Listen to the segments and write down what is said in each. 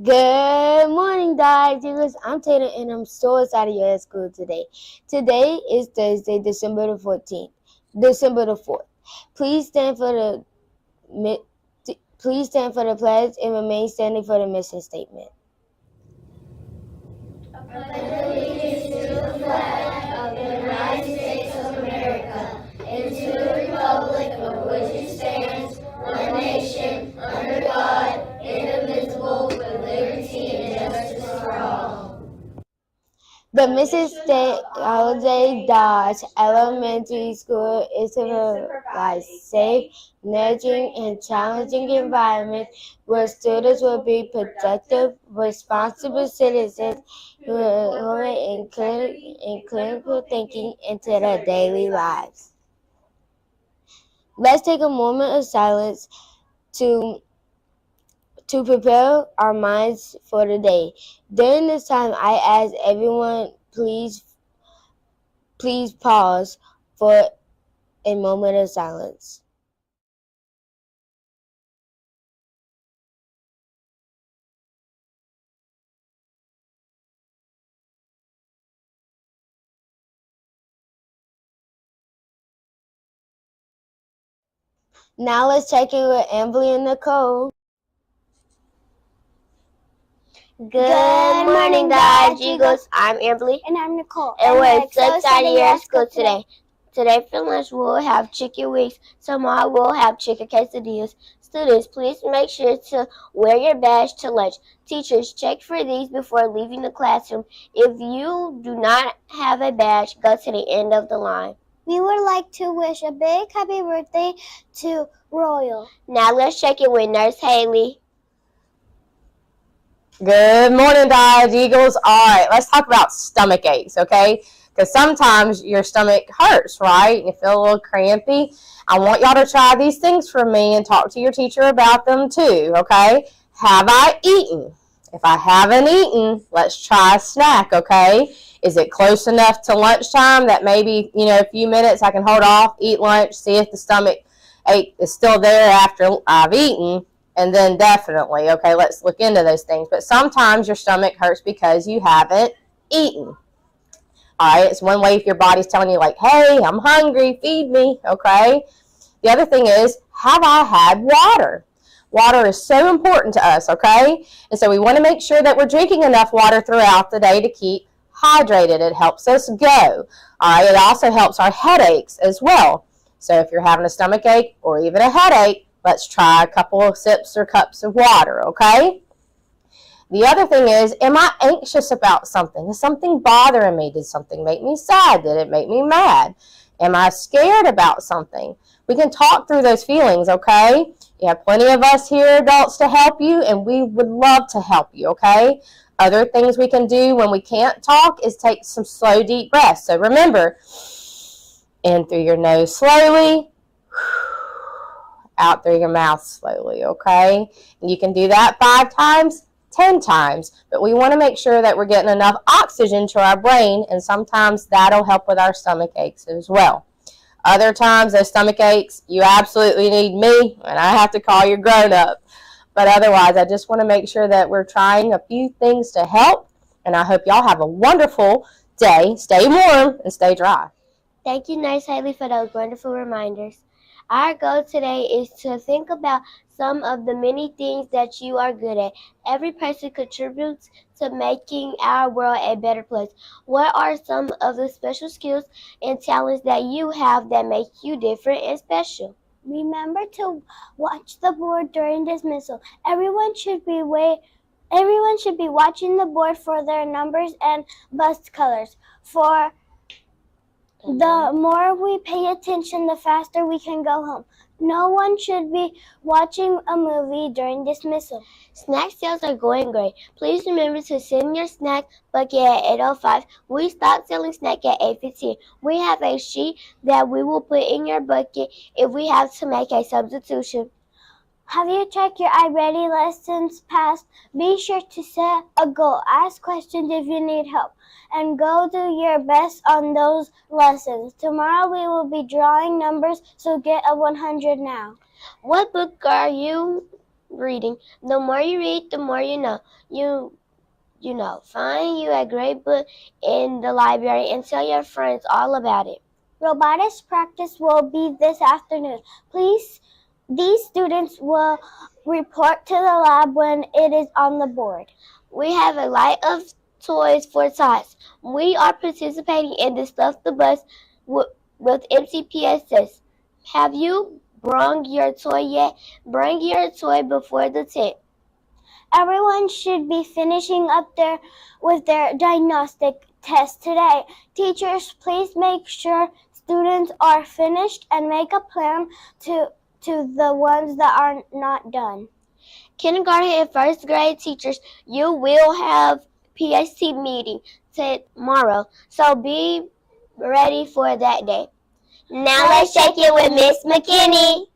Good morning, Dodgers. I'm Taylor, and I'm so excited you're at school today. Today is Thursday, December the 14th. December the 4th. Please stand for the pledge and remain standing for the mission statement. I pledge allegiance to the flag of the United States of America and to the republic for which it stands, one nation, under God, indivisible, with liberty and justice for all. The Mrs. State Holiday Dodge Elementary School is to provide safe, nurturing, and challenging environment where students will be productive, responsible citizens who are in clinical thinking into their daily lives. Let's take a moment of silence to prepare our minds for the day. During this time, I ask everyone, please pause for a moment of silence. Now let's check in with Emily and Nicole. Good morning, Dodge Eagles. I'm Amberly. And I'm Nicole. And we're so excited you're at school today. Today for lunch we'll have chicken wings. Tomorrow we'll have chicken quesadillas. Students, please make sure to wear your badge to lunch. Teachers, check for these before leaving the classroom. If you do not have a badge, go to the end of the line. We would like to wish a big happy birthday to Royal. Now let's check in with Nurse Haley. Good morning, Dodge Eagles. All right, let's talk about stomach aches, okay? Because sometimes your stomach hurts, right? You feel a little crampy. I want y'all to try these things for me and talk to your teacher about them too, okay? Have I eaten? If I haven't eaten, let's try a snack, okay? Is it close enough to lunchtime that maybe, a few minutes I can hold off, eat lunch, see if the stomach ache is still there after I've eaten? And then definitely, okay, let's look into those things. But sometimes your stomach hurts because you haven't eaten. All right, it's one way if your body's telling you, like, hey, I'm hungry, feed me, okay? The other thing is, have I had water? Water is so important to us, okay? And so we want to make sure that we're drinking enough water throughout the day to keep hydrated. It helps us go. All right, it also helps our headaches as well. So if you're having a stomach ache or even a headache, let's try a couple of sips or cups of water, okay? The other thing is, am I anxious about something? Is something bothering me? Did something make me sad? Did it make me mad? Am I scared about something? We can talk through those feelings, okay? You have plenty of us here, adults, to help you, and we would love to help you, okay? Other things we can do when we can't talk is take some slow, deep breaths. So remember, in through your nose slowly, out through your mouth slowly, okay? And you can do that 5 times, 10 times, but we want to make sure that we're getting enough oxygen to our brain, and sometimes that'll help with our stomach aches as well. Other times, those stomach aches, you absolutely need me, and I have to call your grown-up. But otherwise, I just want to make sure that we're trying a few things to help, and I hope y'all have a wonderful day. Stay warm and stay dry. Thank you, Nurse Haley, for those wonderful reminders. Our goal today is to think about some of the many things that you are good at. Every person contributes to making our world a better place. What are some of the special skills and talents that you have that make you different and special? Remember to watch the board during dismissal. Everyone should be watching the board for their numbers and bus colors. For the more we pay attention, the faster we can go home. No one should be watching a movie during dismissal. Snack sales are going great. Please remember to send your snack bucket at 8:05. We stop selling snack at 8:15. We have a sheet that we will put in your bucket if we have to make a substitution. Have you checked your iReady lessons past? Be sure to set a goal, ask questions if you need help, and go do your best on those lessons. Tomorrow we will be drawing numbers, so get a 100 now. What book are you reading. The more you read, the more you know. You know. Find you a great book in the library and tell your friends all about it. Robotics practice will be this afternoon. Please, these students will report to the lab when it is on the board. We have a lot of toys for tots. We are participating in the Stuff the Bus with MCPSS. Have you brought your toy yet? Bring your toy before the 10th. Everyone should be finishing up with their diagnostic test today. Teachers, please make sure students are finished and make a plan to the ones that are not done. Kindergarten and first grade teachers, you will have PST meeting tomorrow, so be ready for that day. Now let's check in with Miss McKinney.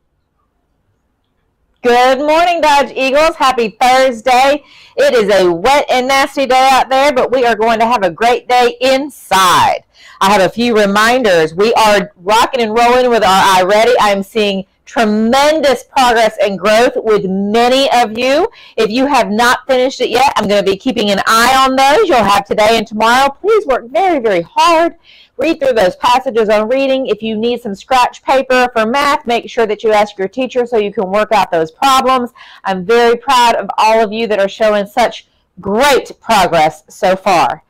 Good morning, Dodge Eagles. Happy Thursday. It is a wet and nasty day out there, but we are going to have a great day inside. I have a few reminders. We are rocking and rolling with our iReady. I'm seeing tremendous progress and growth with many of you. If you have not finished it yet, I'm going to be keeping an eye on those. You'll have today and tomorrow. Please work very, very hard. Read through those passages on reading. If you need some scratch paper for math, make sure that you ask your teacher so you can work out those problems. I'm very proud of all of you that are showing such great progress so far.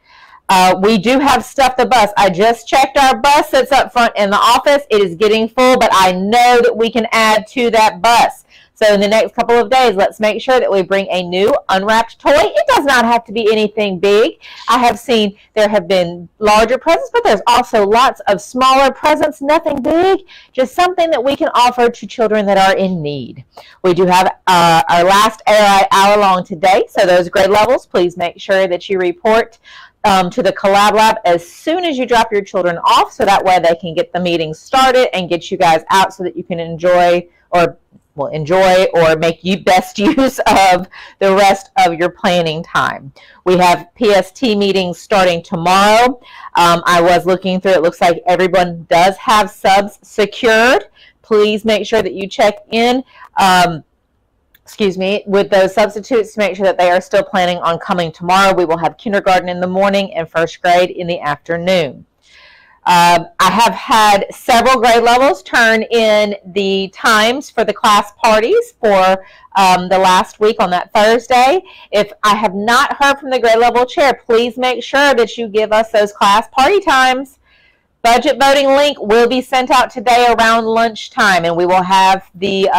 We do have Stuff the Bus. I just checked our bus that's up front in the office. It is getting full, but I know that we can add to that bus. So in the next couple of days, let's make sure that we bring a new unwrapped toy. It does not have to be anything big. I have seen there have been larger presents, but there's also lots of smaller presents, nothing big, just something that we can offer to children that are in need. We do have our last ARI hour long today, so those grade levels, please make sure that you report to the Collab Lab as soon as you drop your children off, so that way they can get the meeting started and get you guys out so that you can enjoy or make you best use of the rest of your planning time. We have PST meetings starting tomorrow. I was looking through, it looks like everyone does have subs secured. Please make sure that you check in with those substitutes to make sure that they are still planning on coming tomorrow. We will have kindergarten in the morning and first grade in the afternoon. I have had several grade levels turn in the times for the class parties for the last week on that Thursday. If I have not heard from the grade level chair, please make sure that you give us those class party times. Budget voting link will be sent out today around lunchtime, and we will have the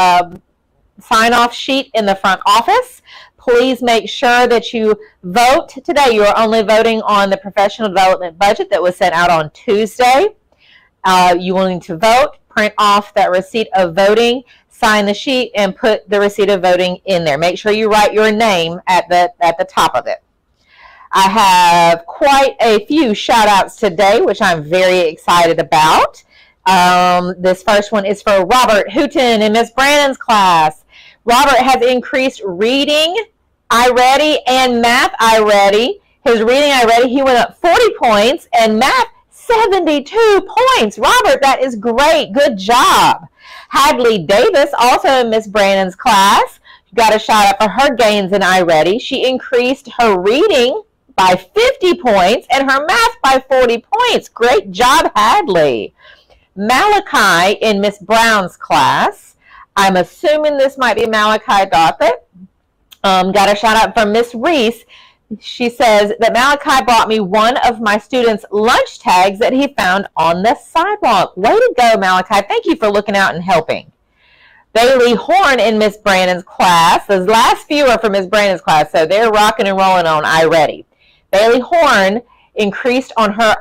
sign-off sheet in the front office. Please make sure that you vote today. You are only voting on the professional development budget that was sent out on Tuesday. You will need to vote, print off that receipt of voting, sign the sheet, and put the receipt of voting in there. Make sure you write your name at the top of it. I have quite a few shout-outs today, which I'm very excited about. This first one is for Robert Hooten in Miss Brandon's class. Robert has increased reading iReady and math iReady. His reading iReady, he went up 40 points, and math 72 points. Robert, that is great. Good job. Hadley Davis, also in Miss Brandon's class, got a shout out for her gains in iReady. She increased her reading by 50 points and her math by 40 points. Great job, Hadley. Malachi in Miss Brown's class, I'm assuming this might be Malachi Dothert, got a shout out from Miss Reese. She says that Malachi brought me one of my students' lunch tags that he found on the sidewalk. Way to go, Malachi. Thank you for looking out and helping. Bailey Horn in Miss Brandon's class. Those last few are from Miss Brandon's class, so they're rocking and rolling on iReady. Bailey Horn increased on her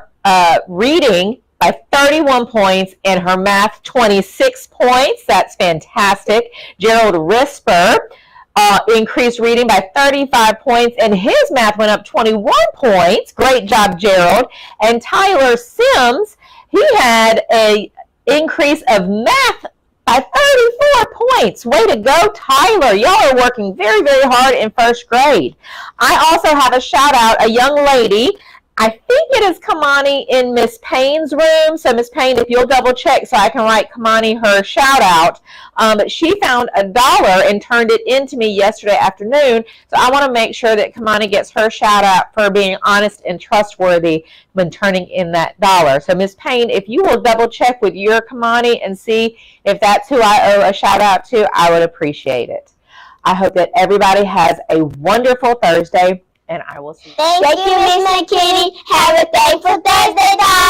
reading by 31 points and her math 26 points. That's fantastic. Gerald Risper increased reading by 35 points and his math went up 21 points. Great job, Gerald. And Tyler Sims, he had an increase of math by 34 points. Way to go, Tyler. Y'all are working very, very hard in first grade. I also have a shout out, a young lady I think it is Kamani in Miss Payne's room. So Miss Payne, if you'll double check so I can write Kamani her shout out. She found $1 and turned it into me yesterday afternoon. So I want to make sure that Kamani gets her shout out for being honest and trustworthy when turning in that $1. So Miss Payne, if you will double check with your Kamani and see if that's who I owe a shout out to, I would appreciate it. I hope that everybody has a wonderful Thursday, and I will see you. Thank you, Miss McKinney. Have a thankful Thursday, guys.